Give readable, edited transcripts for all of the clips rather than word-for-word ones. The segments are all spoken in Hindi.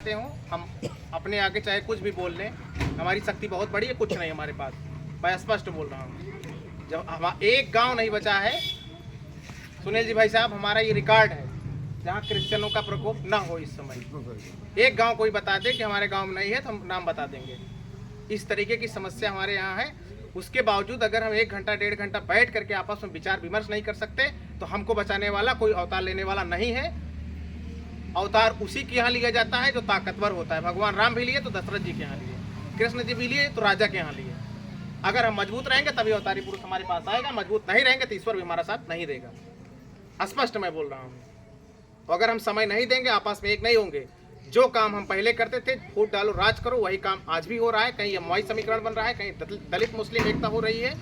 सकते हो, हम अपने आगे चाहे कुछ भी बोल लें, हमारी शक्ति बहुत बड़ी है, कुछ नहीं हमारे पास। मैं स्पष्ट बोल रहा हूँ। जब हम एक गांव नहीं बचा है सुनील जी भाई साहब, हमारा ये रिकॉर्ड है जहाँ क्रिश्चियनों का प्रकोप ना हो इस समय। एक गांव कोई बता दे कि हमारे गांव में नहीं है तो हम नाम बता देंगे। इस तरीके की समस्या हमारे यहाँ है। उसके बावजूद अगर हम 1 घंटा 1.5 घंटा बैठ करके आपस में विचार विमर्श नहीं कर सकते तो हमको बचाने वाला कोई अवतार लेने वाला नहीं है। अवतार उसी के यहाँ लिया जाता है जो ताकतवर होता है। भगवान राम भी लिए तो दशरथ जी के यहाँ लिए, कृष्ण जी भी लिए तो राजा के यहाँ लिए। अगर हम मजबूत रहेंगे तभी अवतारी पुरुष हमारे पास आएगा, मजबूत नहीं रहेंगे तो ईश्वर भी हमारा साथ नहीं देगा। स्पष्ट मैं बोल रहा हूँ। तो अगर हम समय नहीं देंगे, आपस में एक नहीं होंगे, जो काम हम पहले करते थे, फूट डालो राज करो, वही काम आज भी हो रहा है। कहीं एमवाई समीकरण बन रहा है, कहीं दलित मुस्लिम एकता हो रही है।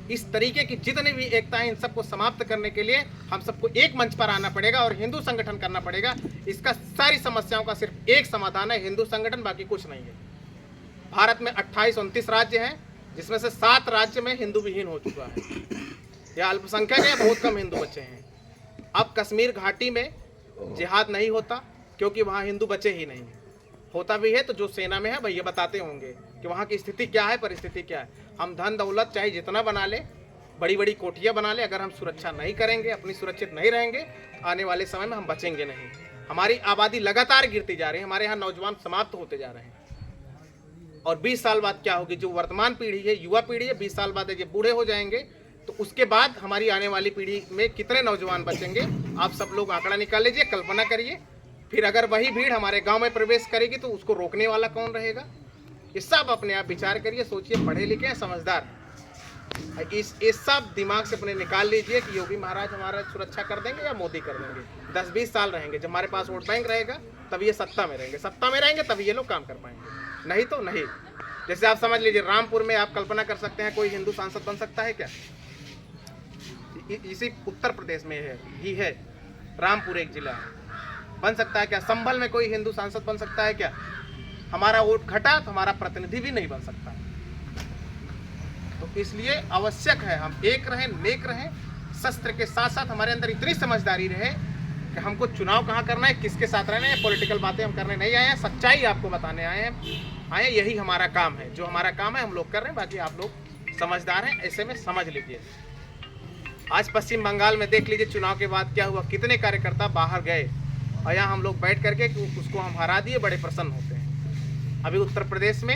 इस तरीके की जितनी भी एकता है, इन सबको समाप्त करने के लिए हम सबको एक मंच पर आना पड़ेगा और हिंदू संगठन करना पड़ेगा। इसका सारी समस्याओं का सिर्फ एक समाधान है, हिंदू संगठन, बाकी कुछ नहीं है। भारत में 28-29 राज्य हैं, जिसमें से 7 राज्य में हिंदू विहीन हो चुका है। यह अल्पसंख्यक है, बहुत कम हिंदू बचे हैं। अब कश्मीर घाटी में जिहाद नहीं होता क्योंकि वहाँ हिंदू बचे ही नहीं। होता भी है तो जो सेना में है भैया बताते होंगे कि वहाँ की स्थिति क्या है, परिस्थिति क्या है। हम धन दौलत चाहे जितना बना ले, बड़ी बड़ी कोठियाँ बना ले, अगर हम सुरक्षा नहीं करेंगे, अपनी सुरक्षित नहीं रहेंगे, आने वाले समय में हम बचेंगे नहीं। हमारी आबादी लगातार गिरती जा रही है, हमारे यहाँ नौजवान समाप्त होते जा रहे हैं। और 20 साल बाद क्या होगी, जो वर्तमान पीढ़ी है, युवा पीढ़ी है, 20 साल बाद ये बूढ़े हो जाएंगे तो उसके बाद हमारी आने वाली पीढ़ी में कितने नौजवान बचेंगे, आप सब लोग आंकड़ा निकाल लीजिए, कल्पना करिए। फिर अगर वही भीड़ हमारे गांव में प्रवेश करेगी तो उसको रोकने वाला कौन रहेगा। ये सब अपने आप विचार करिए, सोचिए, पढ़े लिखे हैं, समझदार। इस सब दिमाग से अपने निकाल लीजिए कि योगी महाराज हमारा सुरक्षा कर देंगे या मोदी कर देंगे। 10-20 साल रहेंगे, जब हमारे पास वोट बैंक रहेगा तब ये सत्ता में रहेंगे, सत्ता में रहेंगे तभी ये लोग काम कर पाएंगे, नहीं तो नहीं। जैसे आप समझ लीजिए, रामपुर में आप कल्पना कर सकते हैं कोई हिंदू सांसद बन सकता है क्या? इसी उत्तर प्रदेश में है ही है, रामपुर एक जिला है, बन सकता है क्या? संभल में कोई हिंदू सांसद बन सकता है क्या? हमारा वोट घटा तो हमारा प्रतिनिधि भी नहीं बन सकता। तो इसलिए आवश्यक है हम एक रहें, नेक रहें, शस्त्र के साथ साथ हमारे अंदर इतनी समझदारी रहे कि हमको चुनाव कहाँ करना है, किसके साथ रहना है। पॉलिटिकल बातें हम करने नहीं आए हैं, सच्चाई आपको बताने आए हैं। यही हमारा काम है, जो हमारा काम है हम लोग कर रहे हैं, बाकी आप लोग समझदार हैं, ऐसे में समझ लीजिए। आज पश्चिम बंगाल में देख लीजिए चुनाव के बाद क्या हुआ, कितने कार्यकर्ता बाहर गए और यहाँ हम लोग बैठ करके उसको हम हरा दिए, बड़े प्रसन्न होते हैं। अभी उत्तर प्रदेश में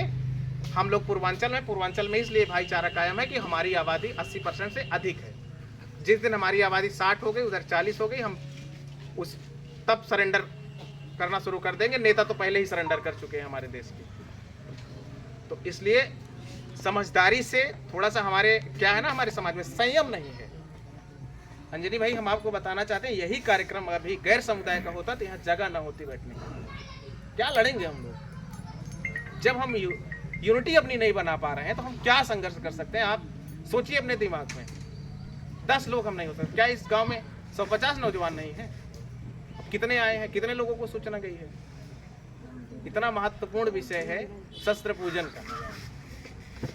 हम लोग पूर्वांचल में इसलिए भाईचारा कायम है कि हमारी आबादी 80% से अधिक है। जिस दिन हमारी आबादी 60 हो गई, उधर 40 हो गई, हम तब सरेंडर करना शुरू कर देंगे। नेता तो पहले ही सरेंडर कर चुके हैं हमारे देश के। तो इसलिए समझदारी से थोड़ा सा हमारे क्या है ना, हमारे समाज में संयम नहीं है। अंजनी भाई, हम आपको बताना चाहते हैं, यही कार्यक्रम अभी गैर समुदाय का होता तो यहाँ जगह ना होती बैठने की। क्या लड़ेंगे हम लोग? जब हम यूनिटी अपनी नहीं बना पा रहे हैं तो हम क्या संघर्ष कर सकते हैं? आप सोचिए अपने दिमाग में। 10 लोग हम नहीं हो सकते क्या? इस गांव में 150 नौजवान नहीं है? कितने आए हैं, कितने लोगों को सूचना गई है? इतना महत्वपूर्ण विषय है शस्त्र पूजन का,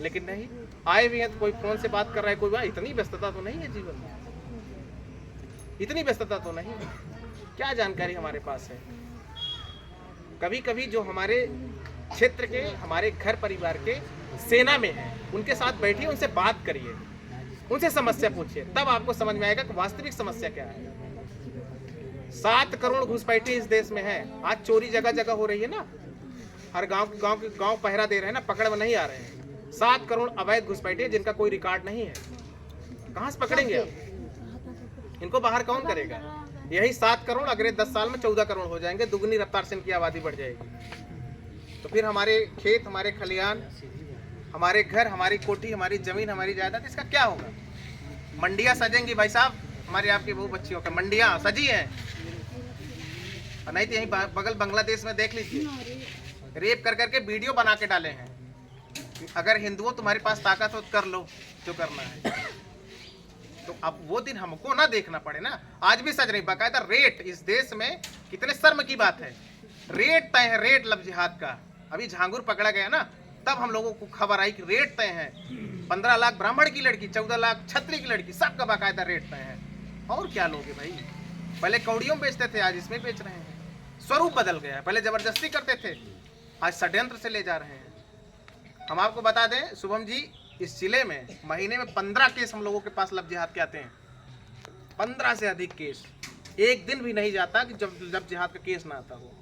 लेकिन नहीं आए भी हैं तो कोई फोन से बात कर रहा है, कोई इतनी व्यस्तता तो नहीं है जीवन में, इतनी व्यस्तता तो नहीं है। क्या जानकारी हमारे पास है? कभी कभी जो हमारे क्षेत्र के, हमारे घर परिवार के सेना में है, उनके साथ बैठिए, उनसे बात करिए, उनसे समस्या पूछिए, तब आपको समझ में आएगा कि वास्तविक समस्या क्या है। 7 करोड़ घुसपैठी इस देश में है। आज चोरी जगह जगह हो रही है ना, हर गांव पहरा दे रहे हैं ना, पकड़ में नहीं आ रहे हैं। 7 करोड़ अवैध घुसपैठी है जिनका कोई रिकॉर्ड नहीं है। कहां से पकड़ेंगे आप? इनको बाहर कौन करेगा? यही 7 करोड़ अगले 10 साल में 14 करोड़ हो जाएंगे, दुगनी रफ्तार से इनकी आबादी बढ़ जाएगी। तो फिर हमारे खेत, हमारे खलिहान, हमारे घर, हमारी कोठी, हमारी जमीन, हमारी जायदाद, इसका क्या होगा? मंडियां सजेंगी भाई साहब, हमारे आपके बहु बच्चियों का मंडियां सजी हैं। और नहीं तो यहीं बगल बांग्लादेश में देख लीजिए, रेप कर करके वीडियो बना के डाले हैं। अगर हिंदुओं तुम्हारे पास ताकत हो तो कर लो जो करना है। तो अब वो दिन हमको ना देखना पड़े ना। आज भी सच नहीं, बाकायदा रेट इस देश में, कितने शर्म की बात है, रेट तय है, रेट लव जिहाद का। अभी झांगुर पकड़ा गया ना, तब हम लोगों को खबर आई कि रेट तय है। 15 लाख ब्राह्मण की लड़की, 14 लाख छत्री की लड़की, सबका बाकायदा रेट तय है। और क्या लोगे भाई? पहले कौड़ियों में बेचते थे, आज इसमें बेच रहे हैं। स्वरूप बदल गया है। पहले जबरदस्ती करते थे, आज षड्यंत्र से ले जा रहे हैं। हम आपको बता दें शुभम जी, इस जिले में महीने में 15 केस हम लोगों के पास लव जिहाद के आते हैं। 15 से अधिक केस, एक दिन भी नहीं जाता कि जब लव जिहाद का केस ना आता हो।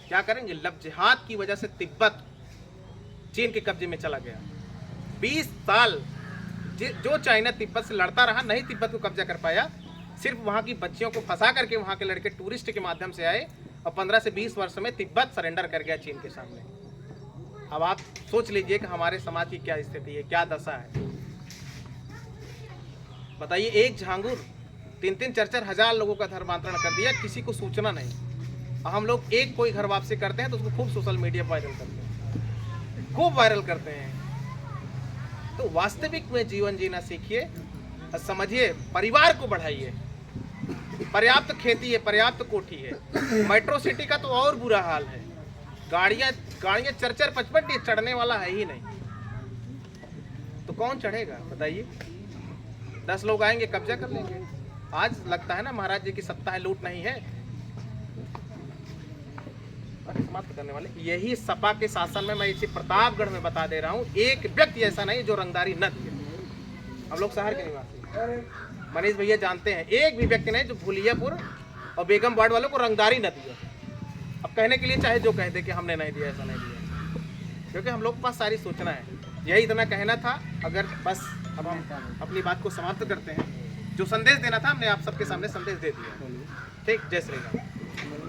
क्या करेंगे? लव जिहाद की वजह से तिब्बत चीन के कब्जे में चला गया। 20 साल जो चाइना तिब्बत से लड़ता रहा, नहीं तिब्बत को कब्जा कर पाया। सिर्फ वहाँ की बच्चियों को फंसा करके वहाँ के लड़के टूरिस्ट के माध्यम से आए और 15 से 20 वर्ष में तिब्बत सरेंडर कर गया चीन के सामने। अब आप सोच लीजिए कि हमारे समाज की क्या स्थिति है, क्या दशा है। बताइए, एक झांगुर 3-3, 4-4 हजार लोगों का धर्मांतरण कर दिया, किसी को सूचना नहीं। और हम लोग एक कोई घर वापसी करते हैं तो उसको खूब सोशल मीडिया वायरल करते हैं, खूब वायरल करते हैं। तो वास्तविक में जीवन जीना सीखिए और समझिए, परिवार को बढ़ाइए। पर्याप्त खेती है, पर्याप्त कोठी है। मेट्रो सिटी का तो और बुरा हाल है, गाड़ियां 4-4, 55 चढ़ने वाला है ही नहीं, तो कौन चढ़ेगा बताइए? 10 लोग आएंगे, कब्जा कर लेंगे। आज लगता है ना महाराज जी की सत्ता है, लूट नहीं है। समाप्त करने वाले यही सपा के शासन में, मैं इसी प्रतापगढ़ में बता दे रहा हूँ, एक व्यक्ति ऐसा नहीं जो रंगदारी न दिए। हम लोग शहर के निवासी, मनीष भैया जानते हैं, एक भी व्यक्ति नहीं जो भूलियापुर और बेगम वार्ड वालों को रंगदारी न दिया। अब कहने के लिए चाहे जो कह दे कि हमने नहीं दिया, ऐसा नहीं दिया, क्योंकि हम लोग के पास सारी सूचना है। यही इतना कहना था। अगर बस अब हम अपनी बात को समाप्त करते हैं। जो संदेश देना था हमने आप सबके सामने संदेश दे दिया। ठीक, जय श्री राम।